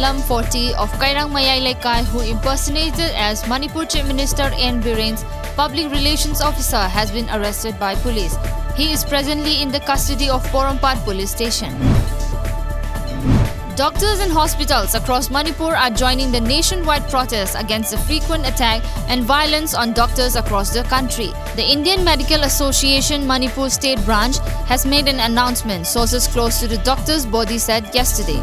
Alam 40 of Kairang Mayai Laikai, who impersonated as Manipur Chief Minister N. Biren's public relations officer, has been arrested by police. He is presently in the custody of Porompat police station. Doctors and hospitals across Manipur are joining the nationwide protest against the frequent attack and violence on doctors across the country. The Indian Medical Association Manipur State Branch has made an announcement, sources close to the doctors' body said yesterday.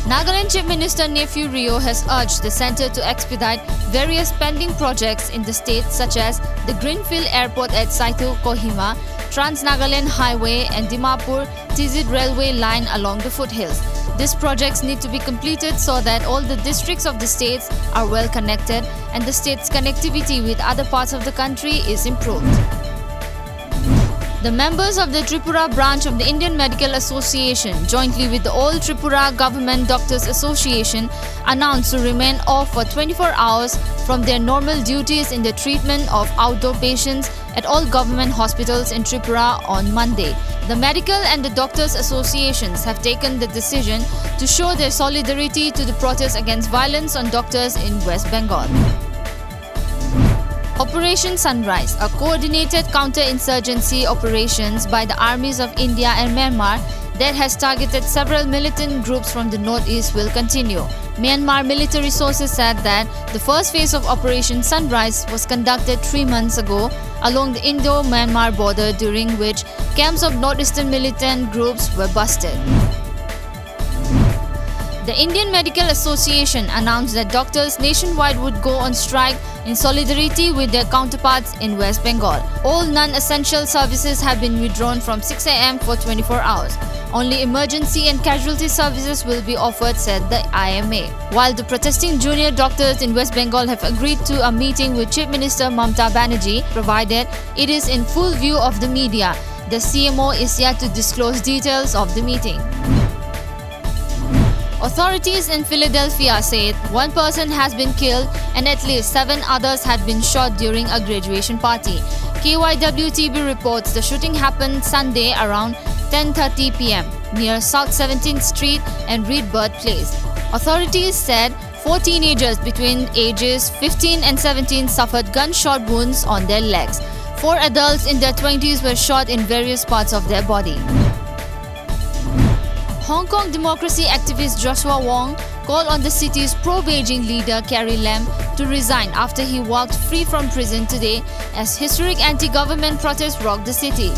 Nagaland Chief Minister Nephew Rio has urged the centre to expedite various pending projects in the state such as the Greenfield Airport at Saitu Kohima, Trans-Nagaland Highway and Dimapur Tizid Railway line along the foothills. These projects need to be completed so that all the districts of the states are well connected and the state's connectivity with other parts of the country is improved. The members of the Tripura branch of the Indian Medical Association, jointly with the All Tripura Government Doctors Association, announced to remain off for 24 hours from their normal duties in the treatment of outdoor patients at all government hospitals in Tripura on Monday. The medical and the doctors' associations have taken the decision to show their solidarity to the protest against violence on doctors in West Bengal. Operation Sunrise, a coordinated counter-insurgency operations by the armies of India and Myanmar that has targeted several militant groups from the northeast will continue. Myanmar military sources said that the first phase of Operation Sunrise was conducted 3 months ago along the Indo-Myanmar border, during which camps of northeastern militant groups were busted. The Indian Medical Association announced that doctors nationwide would go on strike in solidarity with their counterparts in West Bengal. All non-essential services have been withdrawn from 6 a.m. for 24 hours. Only emergency and casualty services will be offered, said the IMA. While the protesting junior doctors in West Bengal have agreed to a meeting with Chief Minister Mamata Banerjee, provided it is in full view of the media. The CMO is yet to disclose details of the meeting. Authorities in Philadelphia said one person has been killed and at least 7 others had been shot during a graduation party. KYWTV reports the shooting happened Sunday around 10:30 p.m. near South 17th Street and Reedbird Place. Authorities said 4 teenagers between ages 15 and 17 suffered gunshot wounds on their legs. 4 adults in their 20s were shot in various parts of their body. Hong Kong democracy activist Joshua Wong called on the city's pro-Beijing leader Carrie Lam to resign after he walked free from prison today as historic anti-government protests rocked the city.